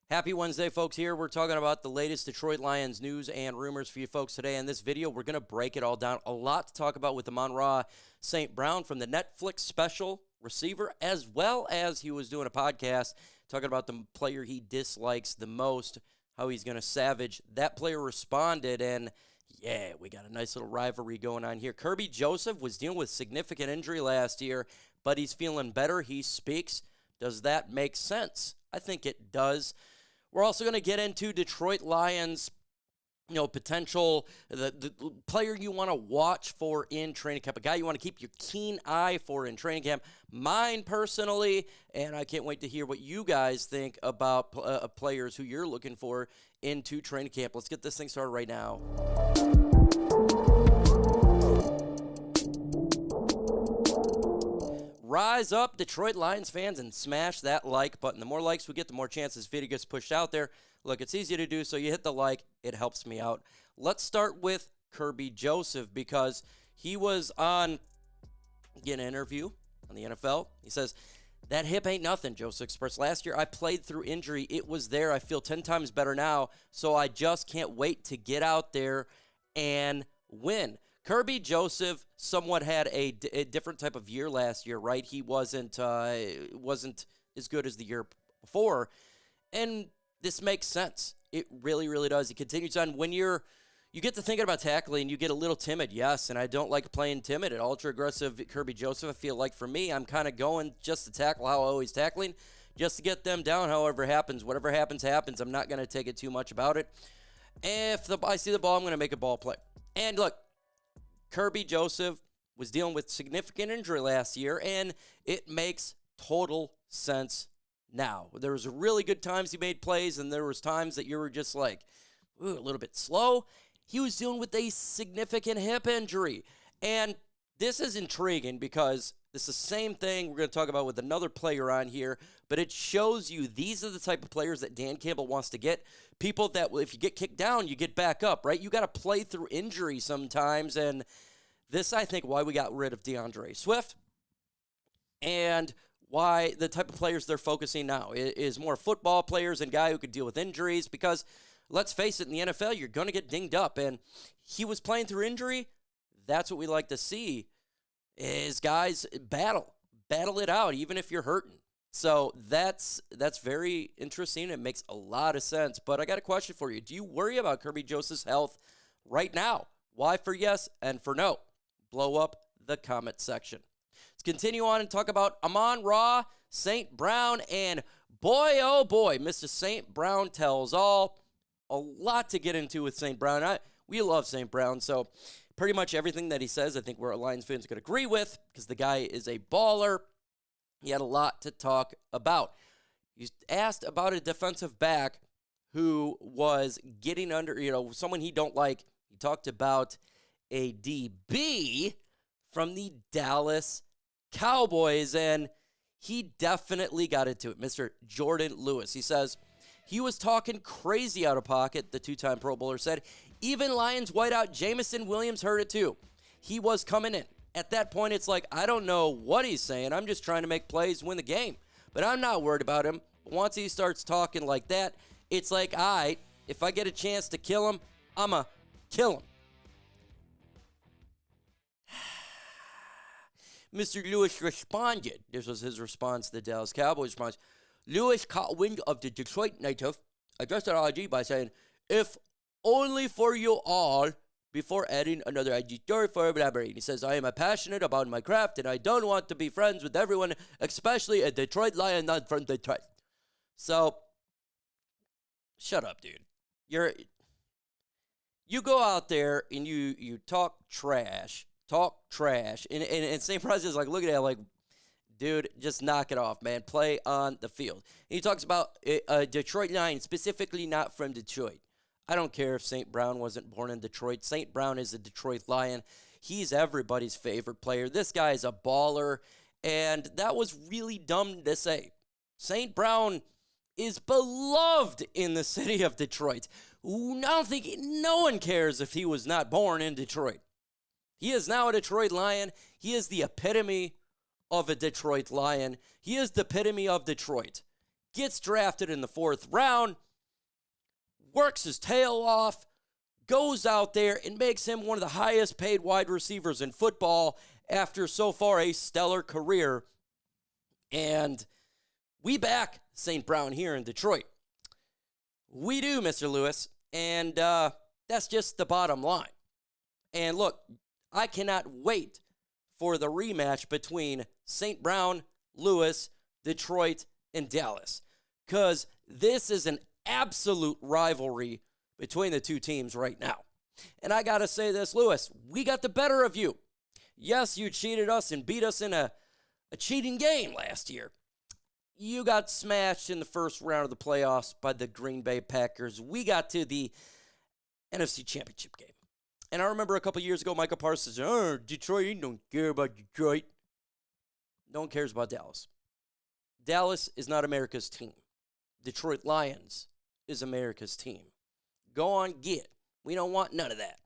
Happy Wednesday, folks. Here we're talking about the latest Detroit Lions news and rumors for you folks today. In this video, we're going to break it all down. A lot to talk about with Amon-Ra St. Brown from the Netflix special receiver, as well as he was doing a podcast talking about the player he dislikes the most, how he's going to savage. That player responded, and yeah, we got a nice little rivalry going on here. Kerby Joseph was dealing with significant injury last year, but he's feeling better. He speaks. Does that make sense? I think it does. We're also going to get into Detroit Lions, potential, the player you want to watch for in training camp, a guy you want to keep your keen eye for in training camp. Mine personally, and I can't wait to hear what you guys think about players who you're looking for into training camp. Let's get this thing started right now. Rise up, Detroit Lions fans, and smash that like button. The more likes we get, the more chances this video gets pushed out there. Look, it's easy to do, so you hit the like. It helps me out. Let's start with Kerby Joseph because he was on an interview on the NFL. He says, "That hip ain't nothing," Joseph expressed. "Last year I played through injury. It was there. I feel 10 times better now, so I just can't wait to get out there and win." Kerby Joseph somewhat had a different type of year last year, right? He wasn't as good as the year before, and this makes sense. It really, really does. He continues on. When you get to thinking about tackling, you get a little timid, yes, and I don't like playing timid. At ultra-aggressive Kerby Joseph, I feel like for me, I'm kind of going just to tackle how I always tackling, just to get them down however happens. Whatever happens, happens. I'm not going to take it too much about it. If I see the ball, I'm going to make a ball play. And look, Kerby Joseph was dealing with significant injury last year, and it makes total sense now. There was really good times he made plays, and there was times that you were just like, ooh, a little bit slow. He was dealing with a significant hip injury, and this is intriguing because this is the same thing we're going to talk about with another player on here, but it shows you these are the type of players that Dan Campbell wants to get. People that, if you get kicked down, you get back up, right? You got to play through injury sometimes, and this, I think, why we got rid of DeAndre Swift and why the type of players they're focusing now is more football players and guy who could deal with injuries because, let's face it, in the NFL, you're going to get dinged up, and he was playing through injury. That's what we like to see is guys battle it out, even if you're hurting. So that's very interesting. It makes a lot of sense. But I got a question for you. Do you worry about Kerby Joseph's health right now? Why for yes and for no? Blow up the comment section. Let's continue on and talk about Amon-Ra St. Brown. And boy, oh boy, Mr. St. Brown tells all. A lot to get into with St. Brown. We love St. Brown, so pretty much everything that he says, I think we're Lions fans could agree with because the guy is a baller. He had a lot to talk about. He's asked about a defensive back who was getting under, someone he don't like. He talked about a DB from the Dallas Cowboys, and he definitely got into it. Mr. Jourdan Lewis. He says, he was talking crazy out of pocket, the two-time Pro Bowler said. Even Lions wideout Jameson Williams heard it too. He was coming in. At that point, it's like, I don't know what he's saying. I'm just trying to make plays, win the game. But I'm not worried about him. Once he starts talking like that, it's like, all right, if I get a chance to kill him, I'm going to kill him. Mr. Lewis responded. This was his response to the Dallas Cowboys response. Lewis caught wind of the Detroit native, addressed our IG by saying, if only for you all, before adding another IG story for elaborating. He says, I am passionate about my craft, and I don't want to be friends with everyone, especially a Detroit Lion not from Detroit. So, shut up, dude. You go out there and you talk trash, and St. Brown is like, look at that, like, dude, just knock it off, man. Play on the field. And he talks about a Detroit Lion, specifically not from Detroit. I don't care if St. Brown wasn't born in Detroit. St. Brown is a Detroit Lion. He's everybody's favorite player. This guy is a baller, and that was really dumb to say. St. Brown is beloved in the city of Detroit. I don't think no one cares if he was not born in Detroit. He is now a Detroit Lion. He is the epitome of a Detroit Lion. He is the epitome of Detroit. gets drafted in the 4th round, works his tail off, goes out there and makes him one of the highest paid wide receivers in football after so far a stellar career. And we back St. Brown here in Detroit. We do, Mr. Lewis. And that's just the bottom line. And look, I cannot wait for the rematch between St. Brown, Lewis, Detroit, and Dallas. Because this is an absolute rivalry between the two teams right now. And I got to say this, Lewis, we got the better of you. Yes, you cheated us and beat us in a cheating game last year. You got smashed in the first round of the playoffs by the Green Bay Packers. We got to the NFC Championship game. And I remember a couple years ago, Michael Parsons said, "Oh, Detroit, you don't care about Detroit." No one cares about Dallas. Dallas is not America's team. Detroit Lions is America's team. Go on, get it. We don't want none of that.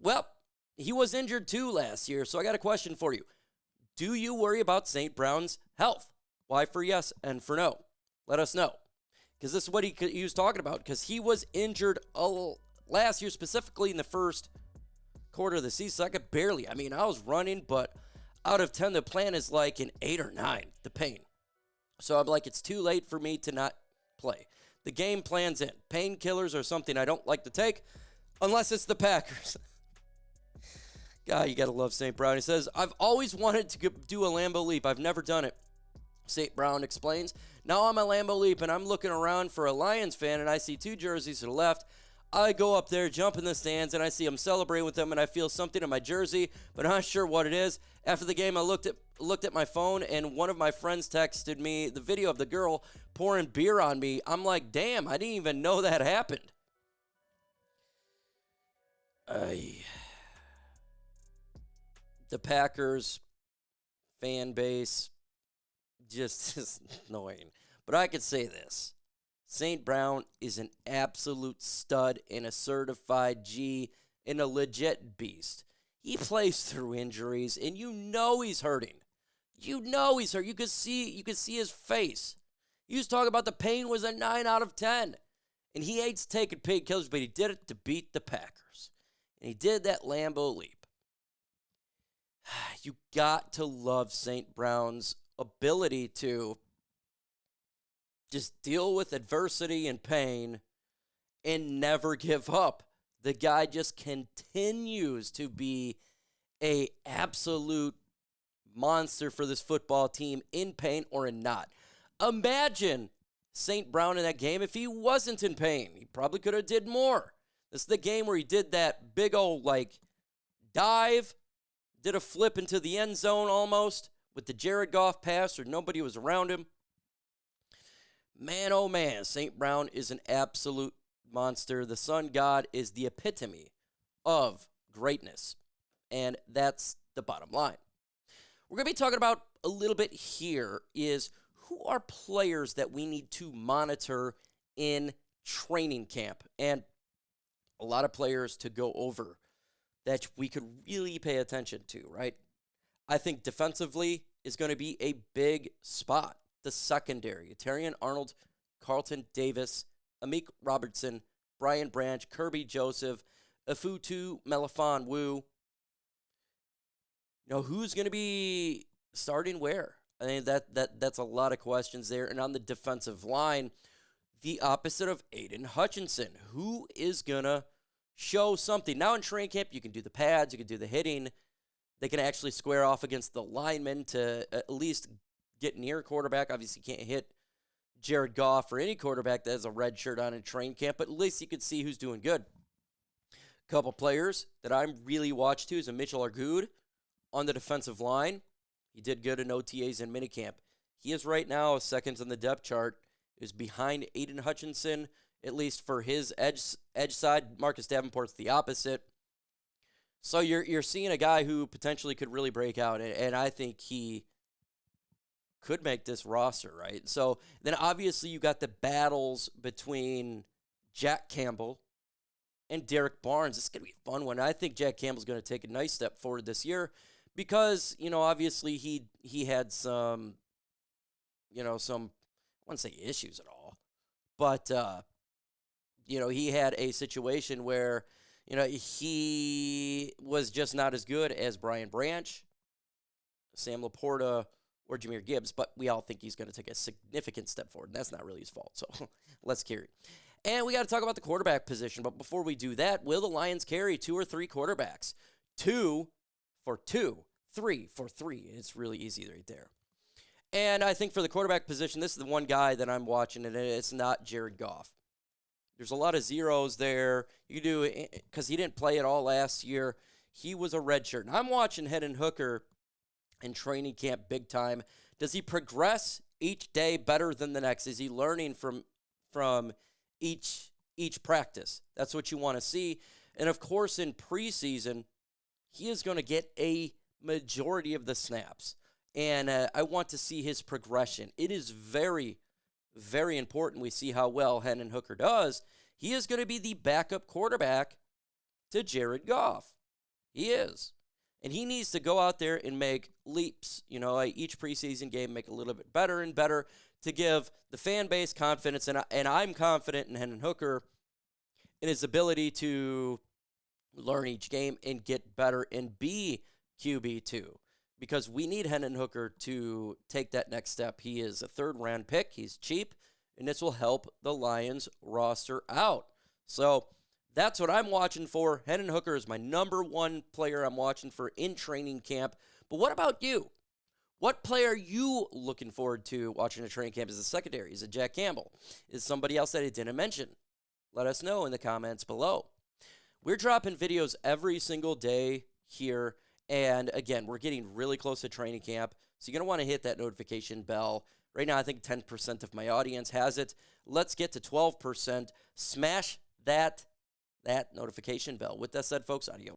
Well, he was injured too last year, so I got a question for you. Do you worry about St. Brown's health? Why for yes and for no? Let us know. Because this is what he was talking about. Because he was injured last year, specifically in the first quarter of the season. I could barely. I was running, but out of 10, the plan is like an 8 or 9, the pain. So I'm like, it's too late for me to not play. The game plan's in. Painkillers are something I don't like to take unless it's the Packers. God, you got to love St. Brown. He says, "I've always wanted to do a Lambeau leap. I've never done it." St. Brown explains, "Now I'm a Lambeau leap, and I'm looking around for a Lions fan, and I see 2 jerseys to the left. I go up there, jump in the stands, and I see them celebrating with them, and I feel something in my jersey, but I'm not sure what it is. After the game, I looked at my phone, and one of my friends texted me the video of the girl pouring beer on me. I'm like, damn, I didn't even know that happened." The Packers fan base just is annoying. But I could say this. St. Brown is an absolute stud and a certified G and a legit beast. He plays through injuries, and you know he's hurting. You know he's hurt. You could see his face. He was talking about the pain was a 9 out of 10. And he hates taking painkillers, but he did it to beat the Packers. And he did that Lambeau leap. You got to love St. Brown's ability to just deal with adversity and pain and never give up. The guy just continues to be an absolute monster for this football team in pain or in not. Imagine St. Brown in that game if he wasn't in pain. He probably could have did more. This is the game where he did that big old dive, did a flip into the end zone almost with the Jared Goff pass where nobody was around him. Man, oh man, St. Brown is an absolute monster. The sun god is the epitome of greatness. And that's the bottom line. We're going to be talking about a little bit here is who are players that we need to monitor in training camp. And a lot of players to go over that we could really pay attention to, right? I think defensively is going to be a big spot. The secondary, Terrion Arnold, Carlton Davis, Amik Robertson, Brian Branch, Kerby Joseph, Afutu Melifon-Wu. Who's going to be starting where? I mean, that's a lot of questions there. And on the defensive line, the opposite of Aiden Hutchinson. Who is going to show something? Now in training camp, you can do the pads, you can do the hitting. They can actually square off against the linemen to at least get near quarterback. Obviously, you can't hit Jared Goff or any quarterback that has a red shirt on in training camp, but at least you can see who's doing good. A couple players that I'm really watched to is a Mitchell Argud on the defensive line. He did good in OTAs and minicamp. He is right now second on the depth chart, is behind Aiden Hutchinson, at least for his edge side. Marcus Davenport's the opposite. So you're seeing a guy who potentially could really break out, and I think he could make this roster, right? So then obviously you got the battles between Jack Campbell and Derek Barnes. This is going to be a fun one. I think Jack Campbell's going to take a nice step forward this year because, obviously he had some some, I wouldn't say issues at all, but, he had a situation where, he was just not as good as Brian Branch, Sam Laporta, or Jahmyr Gibbs, but we all think he's going to take a significant step forward, and that's not really his fault, so let's carry. And we got to talk about the quarterback position, but before we do that, will the Lions carry 2 or 3 quarterbacks? 2 for 2, 3 for 3. It's really easy right there. And I think for the quarterback position, this is the one guy that I'm watching, and it's not Jared Goff. There's a lot of zeros there. You do, because he didn't play at all last year. He was a redshirt. And I'm watching Hendon Hooker in training camp big time. Does he progress each day better than the next? Is he learning from each practice? That's what you want to see. And of course, in preseason, he is going to get a majority of the snaps. And I want to see his progression. It is very, very important we see how well Hendon Hooker does. He is going to be the backup quarterback to Jared Goff. He is. And he needs to go out there and make leaps, each preseason game, make a little bit better and better to give the fan base confidence. And I'm confident in Hendon Hooker in his ability to learn each game and get better and be QB2. Because we need Hendon Hooker to take that next step. He is a 3rd-round pick. He's cheap, and this will help the Lions roster out. So that's what I'm watching for. Hendon Hooker is my number 1 player I'm watching for in training camp. But what about you? What player are you looking forward to watching a training camp? Is it secondary? Is it Jack Campbell? Is somebody else that I didn't mention? Let us know in the comments below. We're dropping videos every single day here. And again, we're getting really close to training camp. So you're going to want to hit that notification bell. Right now, I think 10% of my audience has it. Let's get to 12%. Smash that notification bell. With that said, folks, adios.